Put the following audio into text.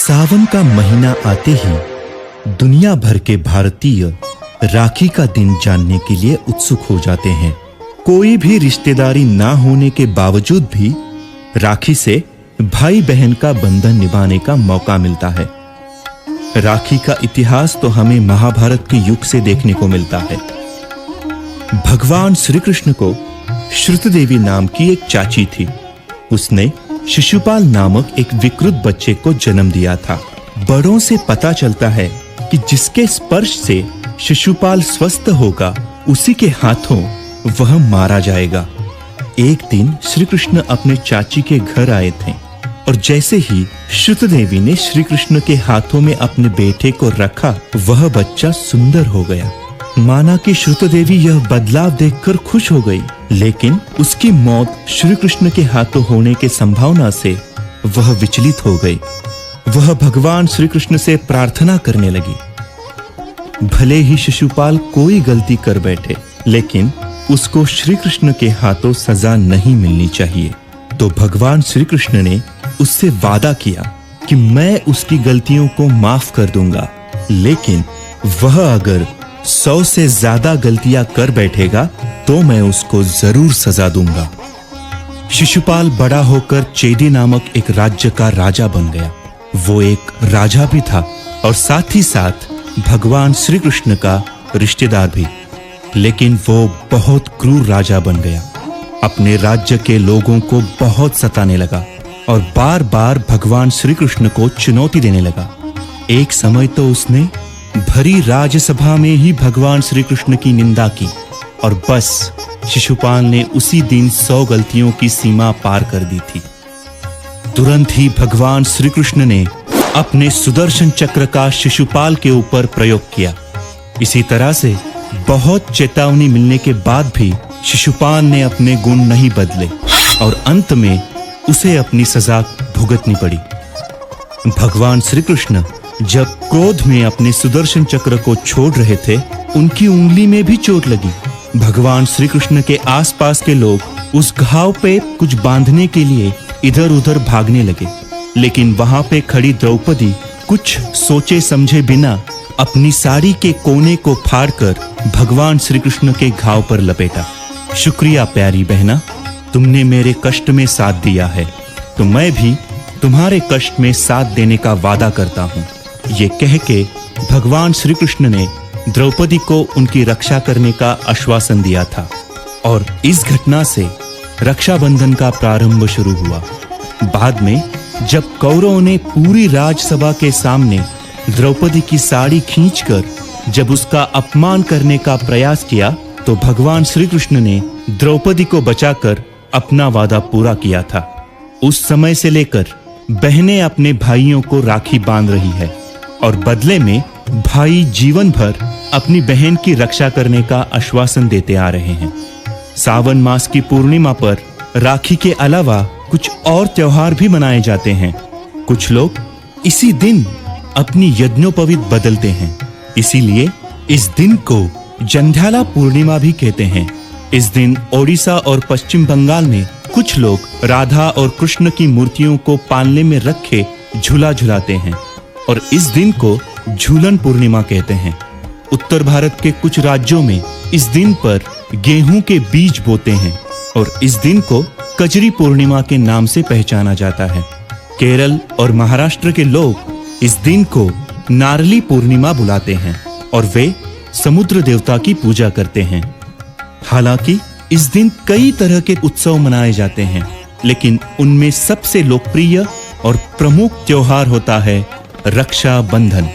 सावन का महीना आते ही दुनिया भर के भारतीय राखी का दिन जानने के लिए उत्सुक हो जाते हैं। कोई भी रिश्तेदारी ना होने के बावजूद भी राखी से भाई बहन का बंधन निभाने का मौका मिलता है। राखी का इतिहास तो हमें महाभारत के युग से देखने को मिलता है। भगवान श्री कृष्ण को श्रुतदेवी नाम की एक चाची थी। उसने शिशुपाल नामक एक विकृत बच्चे को जन्म दिया था। बड़ों से पता चलता है कि जिसके स्पर्श से शिशुपाल स्वस्थ होगा उसी के हाथों वह मारा जाएगा। एक दिन श्री कृष्ण अपने चाची के घर आए थे और जैसे ही श्रुतदेवी ने श्री कृष्ण के हाथों में अपने बेटे को रखा, वह बच्चा सुंदर हो गया। माना कि श्रुतदेवी यह बदलाव देखकर खुश हो गई, लेकिन उसकी मौत श्री कृष्ण के हाथों होने की संभावना से वह विचलित हो गई। वह भगवान श्री कृष्ण से प्रार्थना करने लगी। भले ही शिशुपाल कोई गलती कर बैठे, लेकिन उसको श्री कृष्ण के हाथों सजा नहीं मिलनी चाहिए। तो भगवान श्री कृष्ण ने उससे वादा किया कि मैं उसकी गलतियों को माफ कर दूंगा, लेकिन वह अगर 100 से ज्यादा गलतियां कर बैठेगा तो मैं उसको जरूर सजा दूंगा। शिशुपाल बड़ा होकर चेदी नामक एक राज्य का राजा बन गया। वो एक राजा भी था और साथ ही साथ भगवान श्री कृष्ण का रिश्तेदार भी। लेकिन वो बहुत क्रूर राजा बन गया। अपने राज्य के लोगों को बहुत सताने लगा और बार बार भगवान श्री कृष्ण को चुनौती देने लगा। एक समय तो उसने भरी राज्यसभा में ही भगवान श्री कृष्ण की निंदा की और बस शिशुपाल ने उसी दिन 100 गलतियों की सीमा पार कर दी थी। तुरंत ही भगवान श्री कृष्ण ने अपने सुदर्शन चक्र का शिशुपाल के ऊपर प्रयोग किया। इसी तरह से बहुत चेतावनी मिलने के बाद भी शिशुपाल ने अपने गुण नहीं बदले और अंत में उसे अपनी सजा भुगतनी पड़ी। भगवान श्री कृष्ण जब क्रोध में अपने सुदर्शन चक्र को छोड़ रहे थे, उनकी उंगली में भी चोट लगी। भगवान श्री कृष्ण के आसपास के लोग उस घाव पे कुछ बांधने के लिए इधर उधर भागने लगे, लेकिन वहां पे खड़ी द्रौपदी कुछ सोचे समझे बिना अपनी साड़ी के कोने को फाड़कर भगवान श्री कृष्ण के घाव पर लपेटा। शुक्रिया प्यारी बहना, तुमने मेरे कष्ट में साथ दिया है, तो मैं भी तुम्हारे कष्ट में साथ देने का वादा करता हूँ। ये कह के भगवान श्री कृष्ण ने द्रौपदी को उनकी रक्षा करने का आश्वासन दिया था और इस घटना से रक्षाबंधन का प्रारंभ शुरू हुआ। बाद में जब कौरवों ने पूरी राजसभा के सामने द्रौपदी की साड़ी खींचकर जब उसका अपमान करने का प्रयास किया, तो भगवान श्री कृष्ण ने द्रौपदी को बचाकर अपना वादा पूरा किया था। उस समय से लेकर बहनें अपने भाइयों को राखी बांध रही है और बदले में भाई जीवन भर अपनी बहन की रक्षा करने का आश्वासन देते आ रहे हैं। सावन मास की पूर्णिमा पर राखी के अलावा कुछ और त्योहार भी मनाए जाते हैं। कुछ लोग इसी दिन अपनी यज्ञोपवीत बदलते हैं, इसीलिए इस दिन को जंध्याला पूर्णिमा भी कहते हैं। इस दिन ओडिशा और पश्चिम बंगाल में कुछ लोग राधा और कृष्ण की मूर्तियों को पालने में रखे झूला झुलाते हैं और इस दिन को झूलन पूर्णिमा कहते हैं। उत्तर भारत के कुछ राज्यों में इस दिन पर गेहूं के बीज बोते हैं और इस दिन को कजरी पूर्णिमा के नाम से पहचाना जाता है। केरल और महाराष्ट्र के लोग इस दिन को नारली पूर्णिमा बुलाते हैं और वे समुद्र देवता की पूजा करते हैं। हालांकि इस दिन कई तरह के उत्सव मनाए जाते हैं, लेकिन उनमें सबसे लोकप्रिय और प्रमुख त्योहार होता है रक्षाबंधन।